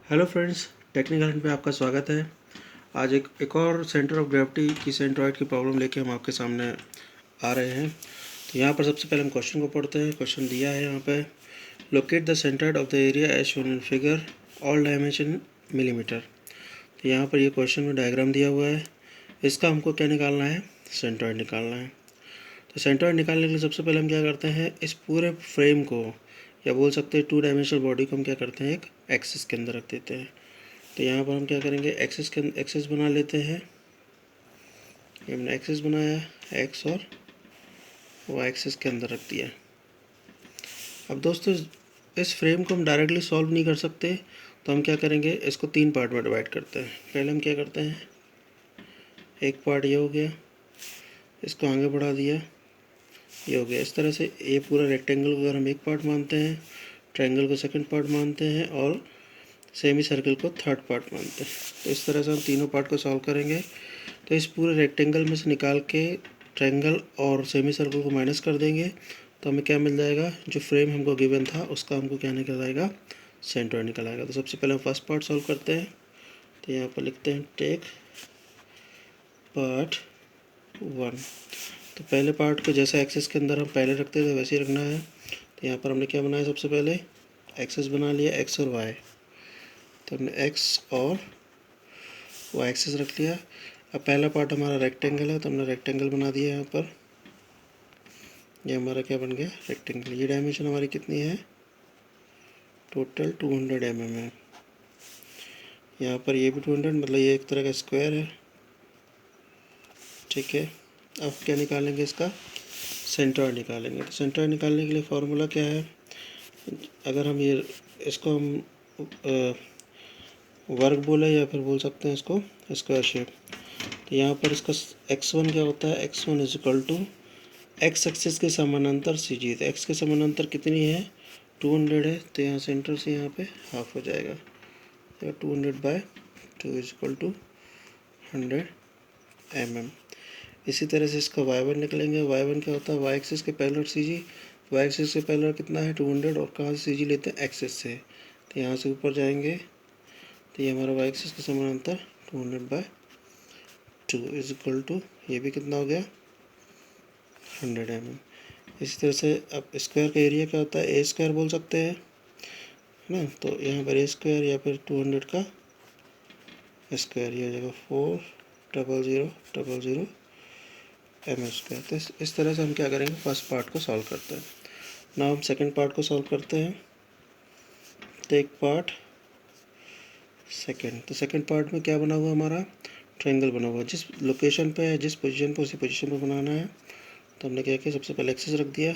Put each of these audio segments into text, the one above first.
Hello friends, technical Hunt पे आपका स्वागत है। आज एक और सेंटर ऑफ ग्रेविटी की सेंट्रॉइड की प्रॉब्लम लेके हम आपके सामने आ रहे हैं। तो यहाँ पर सबसे पहले हम क्वेश्चन को पढ़ते हैं। क्वेश्चन दिया है यहाँ पे, locate the centroid of the area as shown in figure, all dimension millimetre. तो यहाँ पर ये क्वेश्चन में डायग्राम दिया हुआ है। इसका हमको क्या निकालना है? सेंट्रॉइड निकालना है। तो सेंट्रॉइड निकालने के लिए सबसे पहले हम क्या करते हैं, इस पूरे फ्रेम को या बोल सकते हैं 2 डायमेंशनल बॉडी को हम क्या करते हैं, एक एक्सिस के अंदर रख देते हैं। तो यहाँ पर हम क्या करेंगे, एक्सिस बना लेते हैं। ये हमने एक्सिस बनाया, एक्स और वाई एक्सिस के अंदर रख दिया। अब दोस्तों, इस फ्रेम को हम डायरेक्टली सॉल्व नहीं कर सकते, तो हम क्या करेंगे, इसको 3 पार्ट में डिवाइड करते हैं। पहले हम क्या करते हैं, एक पार्ट ये हो गया, इसको आगे बढ़ा दिया, ये हो गया। इस तरह से ये पूरा रेक्टेंगल को अगर हम एक पार्ट मानते हैं, ट्रायंगल को सेकंड पार्ट मानते हैं और सेमी सर्कल को थर्ड पार्ट मानते हैं। तो इस तरह से हम तीनों पार्ट को सॉल्व करेंगे। तो इस पूरे रेक्टेंगल में से निकाल के ट्रायंगल और सेमी सर्कल को माइनस कर देंगे, तो हमें क्या मिल जाएगा, जो फ्रेम हमको गिवन था उसका हमको क्या निकल आएगा, सेंट्रॉइड निकल आएगा। तो सबसे पहले हम फर्स्ट पार्ट सॉल्व करते हैं। तो यहाँ पर लिखते हैं टेक पार्ट 1। तो पहले पार्ट को जैसा एक्सिस के अंदर हम पहले रखते थे वैसे ही रखना है। तो यहाँ पर हमने क्या बनाया, सबसे पहले एक्सिस बना लिया, एक्स और वाई। तो हमने एक्स और वाई एक्सिस रख लिया। अब पहला पार्ट हमारा रेक्टेंगल है, तो हमने रेक्टेंगल बना दिया यहाँ पर। ये हमारा क्या बन गया, रेक्टेंगल। ये डायमेंशन हमारी कितनी है, टोटल 200 mm है। यहाँ पर ये भी 200, मतलब ये एक तरह का स्क्वायर है, ठीक है। अब क्या निकालेंगे, इसका सेंट्रॉइड निकालेंगे। तो सेंट्रॉइड निकालने के लिए फार्मूला क्या है, अगर हम ये इसको हम वर्ग बोले या फिर बोल सकते हैं इसको स्क्वायर शेप। तो यहाँ पर इसका x1 क्या होता है, x1 is equal to x axis के समानांतर सी जी। तो एक्स के समानांतर कितनी है, 200 है। तो यहाँ सेंटर से यहाँ पे हाफ हो जाएगा, तो 200/2 इज इक्वल टू 100 mm। इसी तरह से इसका y1 निकलेंगे। y1 क्या होता है, y एक्सिस के पैरेलल सी जी। y एक्सिस के पैरेलल कितना है, 200, और कहाँ से सी जी लेते हैं, एक्सिस से। तो यहाँ से ऊपर जाएंगे, तो ये हमारा y एक्सिस के समानांतर 200/2 इज इक्वल टू, ये भी कितना हो गया, 100 mm। इसी तरह से अब स्क्वायर का एरिया क्या होता है, ए स्क्वायर बोल सकते हैं, है ना। तो यहाँ पर ए स्क्वायर या फिर 200 का स्क्वायर, ये हो जाएगा 40000 mm स्क्वायर। तो इस तरह से हम क्या करेंगे, फर्स्ट पार्ट को सॉल्व करते हैं। ना हम सेकंड पार्ट को सॉल्व करते हैं। Take part second. तो सेकंड पार्ट में क्या बना हुआ हमारा, ट्रायंगल बना हुआ। जिस लोकेशन पे है, जिस पोजीशन पे, उसी पोजीशन पे बनाना है। तो हमने क्या किया, सबसे पहले एक्सिस रख दिया,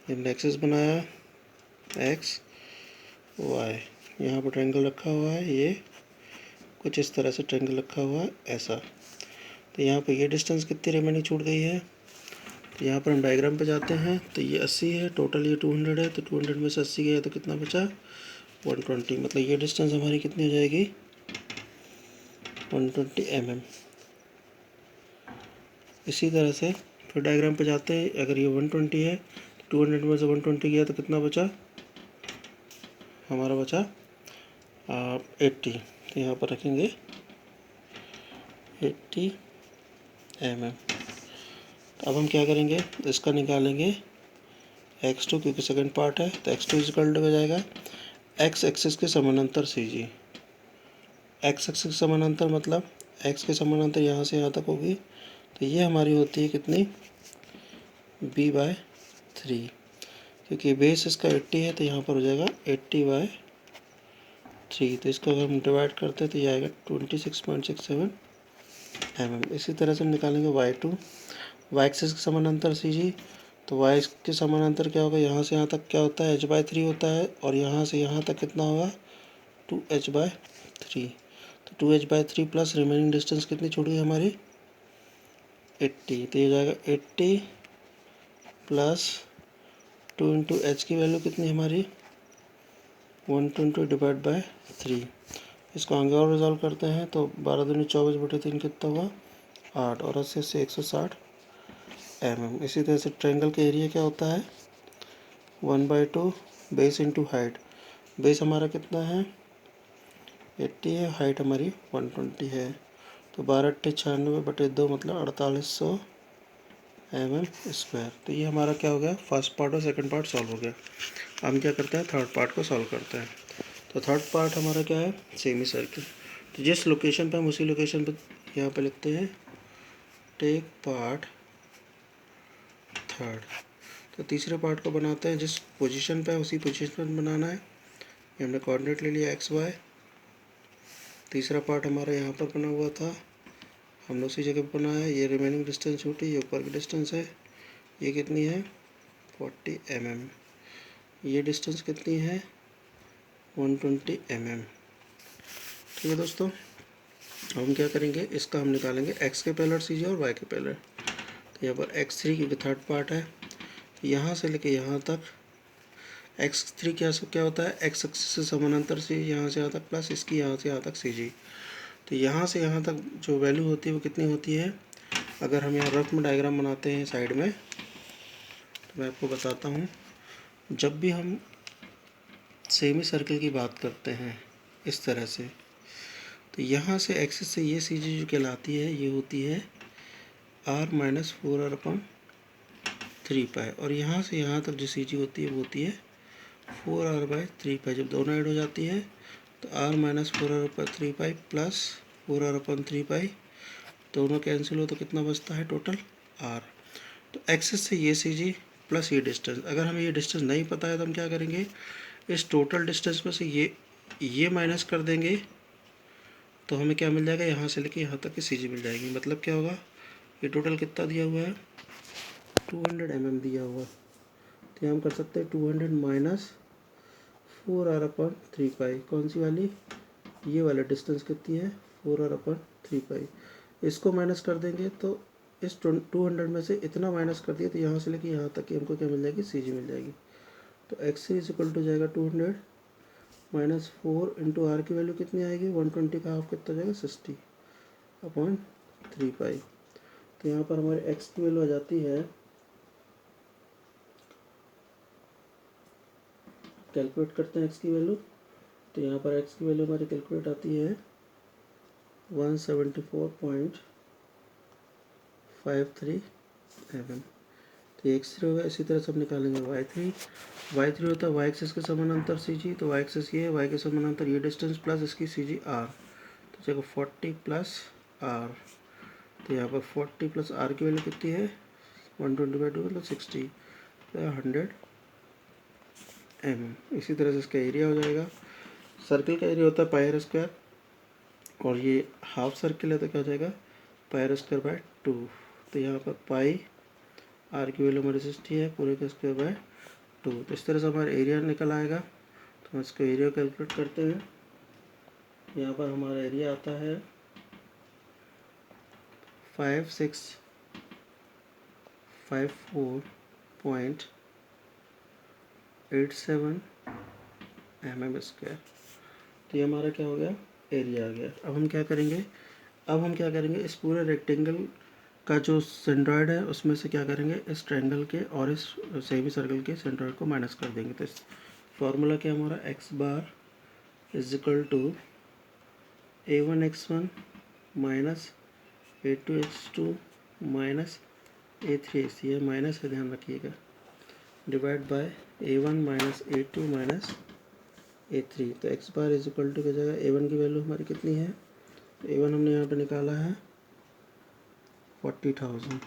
हमने एक्सिस बनाया, एक्स वाई। यहाँ पर ट्रायंगल रखा हुआ है, ये कुछ इस तरह से ट्रायंगल रखा हुआ है, ऐसा। तो यहाँ पर ये डिस्टेंस कितनी रिमेनिंग छूट गई है। तो यहाँ पर हम डायग्राम पे जाते हैं। तो ये 80 है, टोटल ये 200 है। तो 200 में से 80 गया तो कितना बचा, 120। मतलब ये डिस्टेंस हमारी कितनी हो जाएगी, 120 mm। इसी तरह से फिर डायग्राम पे जाते हैं। अगर ये 120 है, 200 में से 120 गया तो कितना बचा, हमारा बचा 80। तो यहाँ पर रखेंगे 80 mm। तो अब हम क्या करेंगे, इसका निकालेंगे x2, क्योंकि सेकंड पार्ट है। तो x2 इक्वल टू हो जाएगा x एक्सिस के समानांतर सी जी। x एक्सिस के समानांतर मतलब x के समानांतर यहाँ से यहाँ तक होगी। तो ये हमारी होती है कितनी, b/3। क्योंकि बेस इसका 80 है, तो यहाँ पर हो जाएगा 80/3। तो इसको अगर हम डिवाइड करते हैं तो ये आएगा 26.67 mm। इसी तरह से हम निकालेंगे y2, y एक्सिस के समानांतर सी जी। तो y के समानांतर क्या होगा, यहाँ से यहाँ तक क्या होता है, h/3 होता है, और यहाँ से यहाँ तक कितना होगा, 2h/3। तो 2h/3 प्लस रिमेनिंग डिस्टेंस कितनी छूट गई हमारी, 80। तो ये जाएगा 80 प्लस 2 इंटू एच की वैल्यू कितनी हमारी, 120/3। इसको आगे और रिजॉल्व करते हैं। तो 12 दूनी 24/3 कितना हुआ, 8, और 80 से 160 mm। इसी तरह से ट्रायंगल का एरिया क्या होता है, 1/2 बेस इंटू हाइट। बेस हमारा कितना है, 80 है, हाइट हमारी 120 है। तो 12×96/2 मतलब 4800 mm²। तो ये हमारा क्या हो गया, फर्स्ट पार्ट और सेकंड पार्ट सॉल्व हो गया। हम क्या करते हैं, थर्ड पार्ट को सॉल्व करते हैं। तो थर्ड पार्ट हमारा क्या है, सेमी सर्किल। तो जिस लोकेशन पे हम उसी लोकेशन पे यहाँ पे लिखते हैं टेक पार्ट थर्ड। तो तीसरे पार्ट को बनाते हैं, जिस पोजीशन पे है उसी पोजीशन पर बनाना है। ये हमने कोऑर्डिनेट ले लिया XY। तीसरा पार्ट हमारा यहाँ पर बना हुआ था, हमने उसी जगह पर बनाया है। ये रिमेनिंग डिस्टेंस छोटी, ये ऊपर की डिस्टेंस है। ये कितनी है, 40 mm। ये डिस्टेंस कितनी है, 120 mm। ठीक है दोस्तों, अब हम क्या करेंगे, इसका हम निकालेंगे x के पैरेलल CG और y के पैरेलल। तो यहाँ पर x3 क्योंकि थर्ड पार्ट है, यहाँ से लेके यहाँ तक x3 क्या होता है, x एक्सिस से समानांतर CG, यहाँ से यहाँ तक प्लस इसकी यहाँ से यहाँ तक CG। तो यहाँ से यहाँ तक जो वैल्यू होती है वो कितनी होती है। अगर हम यहाँ रफ में डायग्राम बनाते हैं साइड में, तो मैं आपको बताता हूँ। जब भी हम सेमी सर्कल की बात करते हैं इस तरह से, तो यहाँ से एक्सिस से ये CG जो कहलाती है, ये होती है r-4r/3π। और यहाँ से यहाँ तक जो CG होती है वो होती है 4r/3π। जब दोनों ऐड हो जाती है तो r-4r/3π प्लस 4r/3π, दोनों कैंसिल हो तो कितना बचता है टोटल r। तो एक्सिस से ये CG प्लस ये डिस्टेंस, अगर हमें ये डिस्टेंस नहीं पता है तो हम क्या करेंगे, इस टोटल डिस्टेंस में से ये माइनस कर देंगे, तो हमें क्या मिल जाएगा, यहाँ से लेके यहाँ तक की CG मिल जाएगी। मतलब क्या होगा, ये टोटल कितना दिया हुआ है, 200 mm दिया हुआ। तो यहाँ हम कर सकते हैं 200 माइनस 4r/3π। कौन सी वाली, ये वाला डिस्टेंस कितनी है, 4r/3π। इसको माइनस कर देंगे तो इस 200 में से इतना माइनस कर दिया, तो यहाँ से लेके यहाँ तक की हमको क्या मिल जाएगी, CG मिल जाएगी। तो x3 = जाएगा 200 माइनस 4 इंटू आर की वैल्यू कितनी आएगी, 120 का हाफ कितना जाएगा, 60/3π। तो यहाँ पर हमारे x की वैल्यू आ जाती है, कैलकुलेट करते हैं x की वैल्यू। तो यहाँ पर x की वैल्यू हमारी कैलकुलेट आती है 174.53 mm। तो x3 होगा। इसी तरह से हम निकालेंगे y3 होता है y एक्सिस के समानांतर CG। तो y एक्सिस ये है, y के समानांतर ये डिस्टेंस प्लस इसकी CG r। तो चलो 40 + r। तो यहाँ पर 40 + r की वैल्यू कितनी है, 120/2 मतलब 60, 100 mm। इसी तरह से इसका एरिया हो जाएगा। सर्किल का एरिया होता है πr², और ये हाफ सर्किल है तो क्या हो जाएगा, πr²/2। तो यहाँ पर पाई आर की वैल्यू हमारी 60 है, पूरे का ²/2। तो इस तरह से हमारा एरिया निकल आएगा। तो हम इसका एरिया कैलकुलेट करते हैं। यहाँ पर हमारा एरिया आता है 5654.87 mm²। तो ये हमारा क्या हो गया, एरिया आ गया। अब हम क्या करेंगे, इस पूरे रेक्टेंगल का जो सेंट्रॉइड है उसमें से क्या करेंगे, इस ट्रायंगल के और इस सेमी सर्कल के सेंट्रॉइड को माइनस कर देंगे। तो इस फॉर्मूला क्या हमारा, x बार = a1x1 minus a2x2 minus a3x, ये माइनस है ध्यान रखिएगा, divide by a1 minus a2 minus a3। तो x बार = क्या जाएगा, a1 की वैल्यू हमारी कितनी है, a1 हमने यहाँ पे निकाला है 40,000।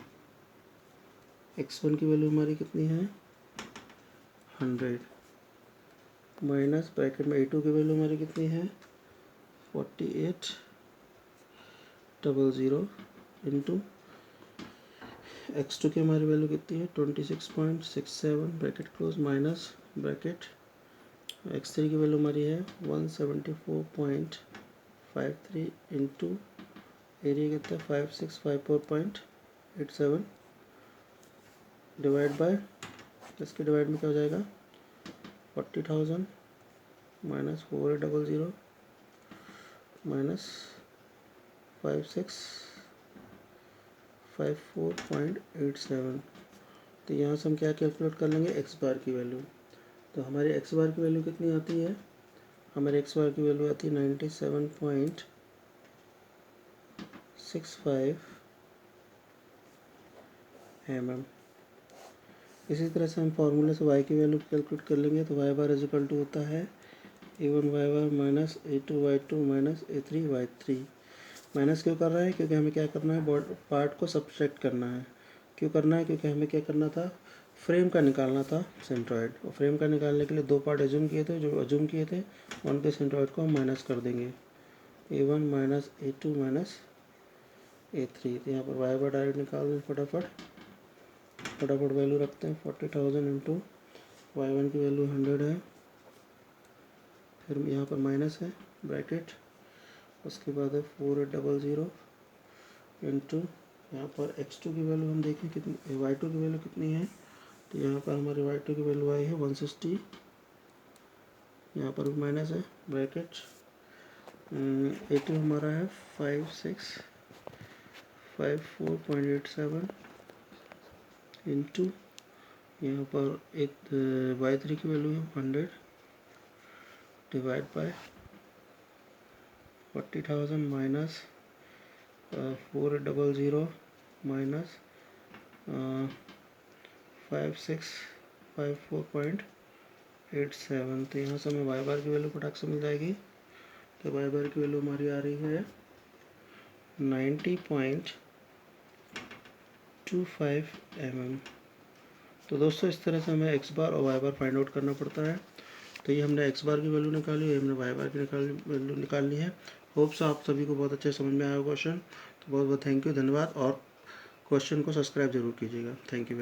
x1 की वैल्यू हमारी कितनी है, 100, माइनस ब्रैकेट में a2 की वैल्यू हमारी कितनी है, 4800 इंटू x2 की हमारी वैल्यू कितनी है, 26.67 bracket close, minus bracket x3 की वैल्यू हमारी है 174.53 इंटू एरिया कितना है 5654.87 डिवाइड बाय, इसके डिवाइड में क्या हो जाएगा, 40,000 माइनस 4800 माइनस 5654.87। तो यहाँ से हम क्या कैलकुलेट कर लेंगे, एक्स बार की वैल्यू। तो हमारी एक्स बार की वैल्यू कितनी आती है, हमारे एक्स बार की वैल्यू आती है 97.65 mm। इसी तरह से हम फार्मूले से y की वैल्यू कैलकुलेट कर लेंगे। तो y बार इजिकल टू होता है a1 y बार minus a2 y2 minus a3 y3। Minus क्यों कर रहा है? क्योंकि हमें क्या करना है, पार्ट को सब्सट्रैक्ट करना है। क्यों करना है? क्योंकि हमें क्या करना था, फ्रेम का निकालना था सेंट्रॉइड। और फ्रेम का निकालने के लिए दो पार्ट एज्यूम किए थे, जो एज्यूम किए थे उनके सेंट्रॉइड को हम माइनस कर देंगे, a1 minus a2 minus a3। तो यहाँ पर y बार डायरेक्ट निकाल दें फटाफट वैल्यू रखते हैं 40,000 इंटू y1 की वैल्यू 100 है, फिर यहाँ पर माइनस है ब्रैकेट, उसके बाद है 4800 इंटू यहाँ पर x2 की वैल्यू हम देखें कितनी, y2 की वैल्यू कितनी है। तो यहाँ पर हमारी y2 की वैल्यू आई है 160, यहाँ पर भी माइनस है ब्रैकेट। a2 हमारा है 5654.87 इंटू यहाँ पर एक y3 की वैल्यू है 100 डिवाइड बाय 40,000 माइनस 4800 माइनस 5654.87। तो यहाँ से हमें y बार की वैल्यू फटाक से मिल जाएगी। तो y बार की वैल्यू हमारी आ रही है 90.25 mm। तो दोस्तों इस तरह से हमें x बार और y बार फाइंड आउट करना पड़ता है। तो ये हमने x बार की वैल्यू निकाली, ये हमने y बार की वैल्यू निकालनी है। होप सो आप सभी को बहुत अच्छे समझ में आया क्वेश्चन। तो बहुत बहुत थैंक यू, धन्यवाद। और क्वेश्चन को सब्सक्राइब जरूर कीजिएगा। Thank you.